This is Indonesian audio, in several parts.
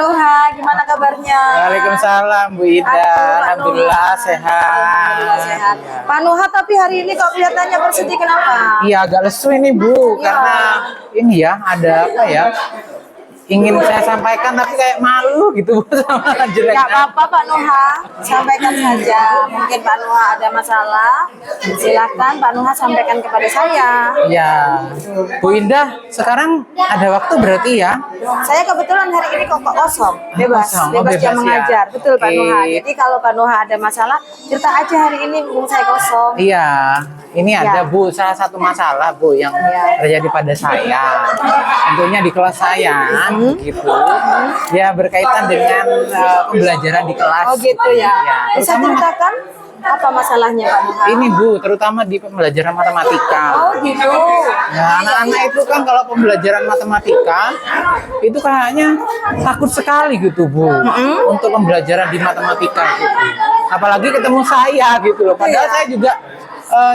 Nuha, gimana kabarnya? Waalaikumsalam Bu Ida. Alhamdulillah sehat. Alhamdulillah sehat. Pak Nuha, tapi hari ini kok kelihatannya bersedih, kenapa? Iya agak lesu ini Bu, karena ini ya ada apa ya? Ingin saya sampaikan tapi kayak malu gitu Bu sama jeleknya. Gak apa-apa Pak Nuha, sampaikan saja. Mungkin Pak Nuha ada masalah, silakan Pak Nuha sampaikan kepada saya. Ya, Bu Indah sekarang ada waktu berarti ya? Saya kebetulan hari ini kok kosong, bebas, Kosong. bebas jam Bebas ya. mengajar. Betul Pak Oke. Nuha. Jadi kalau Pak Nuha ada masalah, cerita aja hari ini mumpung saya kosong. Iya, ini ada Ya. Bu salah satu masalah Bu yang terjadi pada saya. Tentunya di kelas saya gitu. Ya berkaitan dengan pembelajaran di kelas. Oh gitu ya. Bisa terutama ceritakan apa masalahnya Pak Nuha? ini Bu, terutama di pembelajaran matematika. Oh gitu. Ya, anak-anak itu kan kalau pembelajaran matematika itu kayaknya takut sekali gitu Bu untuk pembelajaran di matematika gitu. Apalagi ketemu saya gitu loh. Padahal Iya. saya juga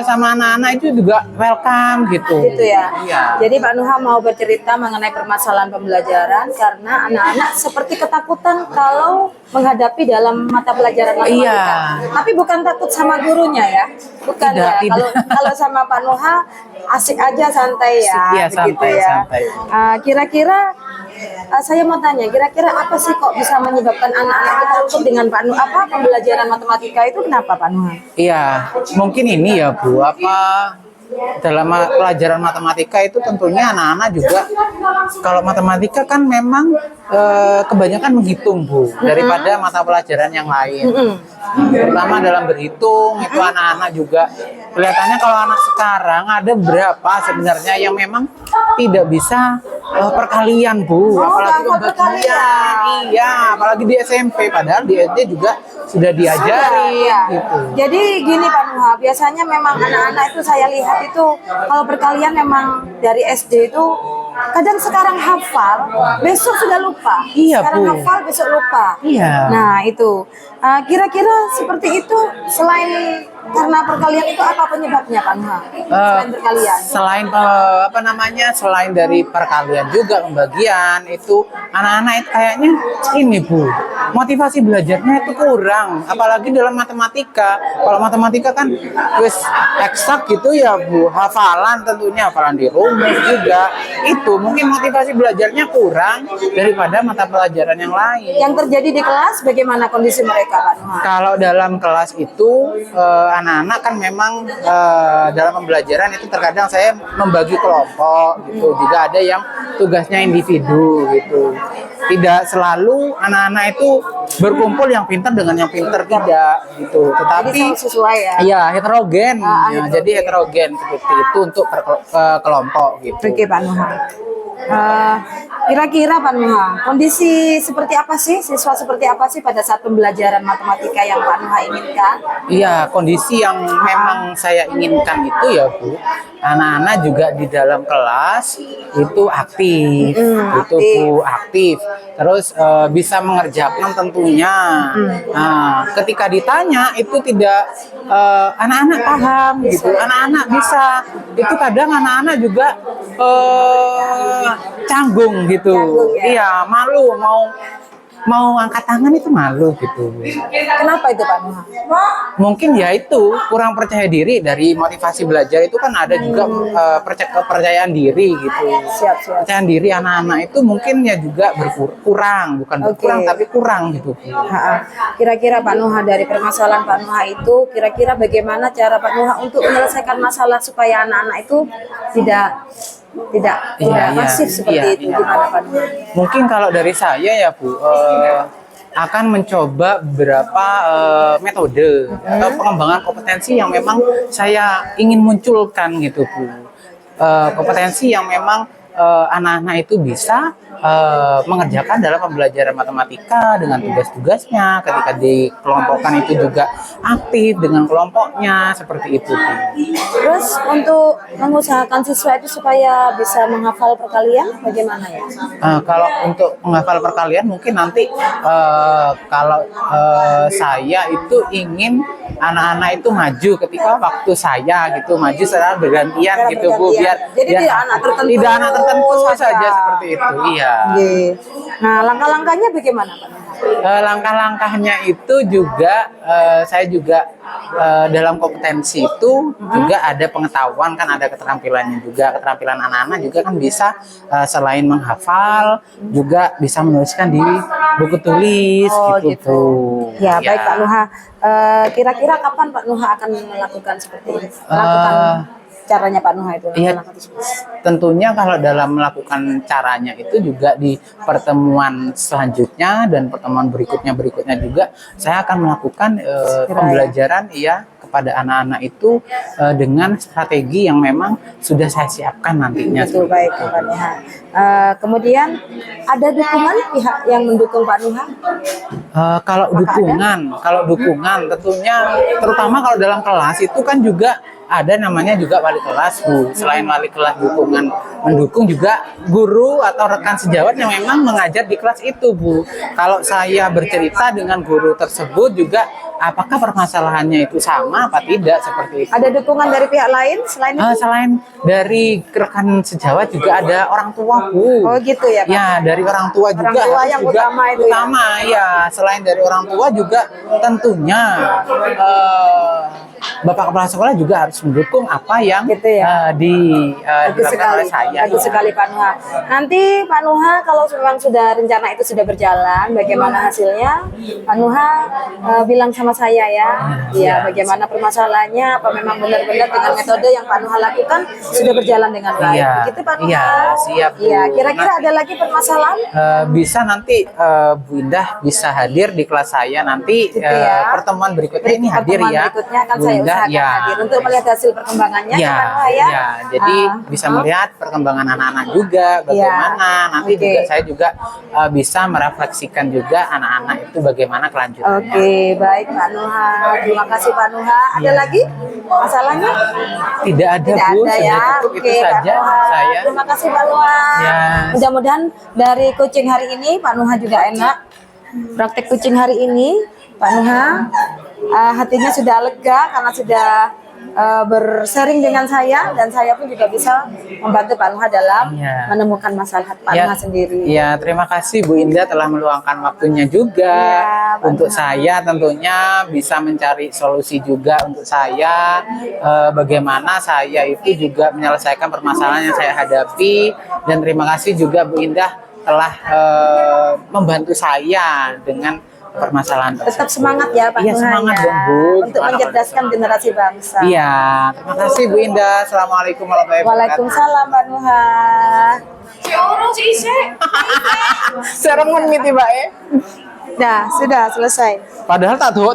sama anak-anak itu juga welcome gitu. Gitu ya. Iya. Jadi Pak Nuha mau bercerita mengenai permasalahan pembelajaran karena anak-anak seperti ketakutan kalau menghadapi dalam mata pelajaran matematika. Iya. Tapi bukan takut sama gurunya ya. Bukan Tidak, ya. tidak. Kalau sama Pak Nuha asik aja santai ya. Iya, begitu santai, ya. santai. Kira-kira saya mau tanya, kira-kira apa sih kok bisa menyebabkan anak-anak kita takut dengan Pak Nuha? Apa pembelajaran matematika itu kenapa Pak Nuha? Iya, mungkin ini ya Bu, apa dalam pelajaran matematika itu tentunya anak-anak juga kalau matematika kan memang kebanyakan menghitung Bu daripada mata pelajaran yang lain. Terutama dalam berhitung itu anak-anak juga kelihatannya kalau anak sekarang ada berapa sebenarnya yang memang tidak bisa perkalian Bu, apalagi nggak hafal pembagian. Iya, apalagi di SMP padahal di SD juga sudah diajari Iya. gitu. Jadi gini Pak Nuha, biasanya memang anak-anak itu saya lihat itu kalau perkalian memang dari SD itu kadang sekarang hafal, besok sudah lupa. Iya, Sekarang Bu. hafal, besok lupa. Iya. Nah itu, kira-kira seperti itu selain karena perkalian itu apa penyebabnya Pak Nuha? Selain perkalian. Selain apa namanya, selain dari perkalian juga pembagian itu anak-anak itu kayaknya ini Bu, motivasi belajarnya itu kurang, apalagi dalam matematika. Kalau matematika kan wis eksak gitu ya Bu, hafalan tentunya, hafalan di rumus juga. Itu mungkin motivasi belajarnya kurang daripada mata pelajaran yang lain. Yang terjadi di kelas bagaimana kondisi mereka Pak Nuha? Kalau dalam kelas itu anak-anak kan memang dalam pembelajaran itu terkadang saya membagi kelompok gitu. Juga ada yang tugasnya individu gitu. Tidak selalu anak-anak itu berkumpul yang pintar dengan yang pintar, tidak gitu. Tetapi Jadi sesuai ya. iya heterogen. Ya, heterogen. jadi heterogen seperti itu untuk kelompok gitu. Oke Pak Nuha. Kira-kira Pak Nuha, kondisi seperti apa sih, siswa seperti apa sih pada saat pembelajaran matematika yang Pak Nuha inginkan? Iya, kondisi yang memang saya inginkan itu ya Bu, anak-anak juga di dalam kelas itu aktif, itu Bu aktif, terus bisa mengerjakan tentunya. Nah, ketika ditanya itu tidak anak-anak paham gitu, anak-anak bisa, itu kadang anak-anak juga canggung gitu, Canggung, ya? iya malu mau angkat tangan itu malu gitu. Kenapa itu Pak Nuha? Mungkin ya itu kurang percaya diri dari motivasi belajar itu kan ada juga kepercayaan diri gitu. Siap. Kepercayaan diri anak-anak itu mungkin ya juga berkurang, bukan berkurang Oke. tapi kurang gitu. Kira-kira Pak Nuha dari permasalahan Pak Nuha itu, kira-kira bagaimana cara Pak Nuha untuk menyelesaikan masalah supaya anak-anak itu tidak pasif seperti itu? iya. Gimana Pak Nuha? Mungkin kalau dari saya ya Bu, akan mencoba beberapa metode atau pengembangan kompetensi yang memang saya ingin munculkan gitu Bu. Kompetensi yang memang anak-anak itu bisa mengerjakan dalam pembelajaran matematika dengan tugas-tugasnya, ketika dikelompokkan itu juga aktif dengan kelompoknya, seperti itu Bu. Terus untuk mengusahakan siswa itu supaya bisa menghafal perkalian, bagaimana ya? Kalau untuk menghafal perkalian mungkin nanti kalau saya itu ingin anak-anak itu maju ketika waktu saya gitu, maju secara bergantian gitu Bu, biar Jadi tidak anak tertentu. tidak anak tentu saja seperti itu. Iya. Oke. Nah, langkah-langkahnya bagaimana, Pak Nuha? Langkah-langkahnya itu juga saya juga dalam kompetensi itu juga ada pengetahuan, kan ada keterampilannya juga. Keterampilan anak-anak juga kan bisa selain menghafal juga bisa menuliskan di buku tulis gitu, Bu. Ya, baik Pak Nuha. Kira-kira kapan Pak Nuha akan melakukan seperti ini? Melakukan caranya Pak Nuha itu? Iya, tentunya kalau dalam melakukan caranya itu juga di pertemuan selanjutnya dan pertemuan berikutnya juga saya akan melakukan pembelajaran ya kepada anak-anak itu dengan strategi yang memang sudah saya siapkan nantinya. Itu baik Pak Nuha. Kemudian ada dukungan pihak yang mendukung Pak Nuha? Kalau dukungan tentunya terutama kalau dalam kelas itu kan juga ada namanya juga wali kelas, Bu. Selain wali kelas mendukung juga guru atau rekan sejawat yang memang mengajar di kelas itu, Bu. Kalau saya bercerita dengan guru tersebut juga apakah permasalahannya itu sama apa tidak seperti itu. Ada dukungan dari pihak lain selain itu? Selain dari rekan sejawat juga ada orang tua, Bu. Oh gitu ya, Pak? Ya, dari orang tua juga. Orang tua yang juga utama itu ya. Selain dari orang tua juga tentunya Bapak Kepala Sekolah juga harus mendukung apa yang gitu ya? dilakukan oleh saya. Bagus sekali Pak Nuha. Nanti Pak Nuha kalau memang sudah rencana itu sudah berjalan, bagaimana hasilnya? Pak Nuha bilang sama saya ya, bagaimana permasalahannya, apa memang benar-benar dengan metode yang Pak Nuha lakukan sudah berjalan dengan baik. Begitu Pak Nuha? Iya, siap, Bu. Iya, kira-kira ada lagi permasalahan? Bisa nanti Bu Indah bisa hadir di kelas saya nanti Gitu ya. pertemuan berikutnya ini hadir Pertemuan ya. berikutnya akan Bu saya Indah, usahakan hadir untuk melihat hasil perkembangannya ya, Pak Nuha ya. Jadi bisa melihat perkembangan anak-anak juga bagaimana. Nanti juga saya juga bisa merefleksikan juga anak-anak itu bagaimana kelanjutannya. Oke, baik Pak Nuha. Terima kasih Pak Nuha. Ada lagi masalahnya? Tidak ada, Tidak Bu. ada Sudah ya. cukup Oke, itu Pak saja Nuha. saya. Terima kasih Pak Nuha. Ya. Mudah-mudahan dari coaching hari ini Pak Nuha juga enak. Praktek coaching hari ini Pak Nuha hatinya sudah lega karena sudah bersharing dengan saya, dan saya pun juga bisa membantu Pak Nuha dalam menemukan masalah Pak Nuha sendiri. Iya, terima kasih Bu Indah telah meluangkan waktunya juga untuk saya, tentunya bisa mencari solusi juga untuk saya bagaimana saya itu juga menyelesaikan permasalahan yang saya hadapi, dan terima kasih juga Bu Indah telah membantu saya dengan permasalahan tersebut. Tetap semangat ya Pak Nuha. Iya, semangat dong, Bu. Untuk mencerdaskan generasi bangsa. Iya, terima kasih Bu Indah. Assalamualaikum warahmatullahi wabarakatuh. Waalaikumsalam Pak Nuha. Serengun miti, Mbak. Sudah selesai. Padahal tak doa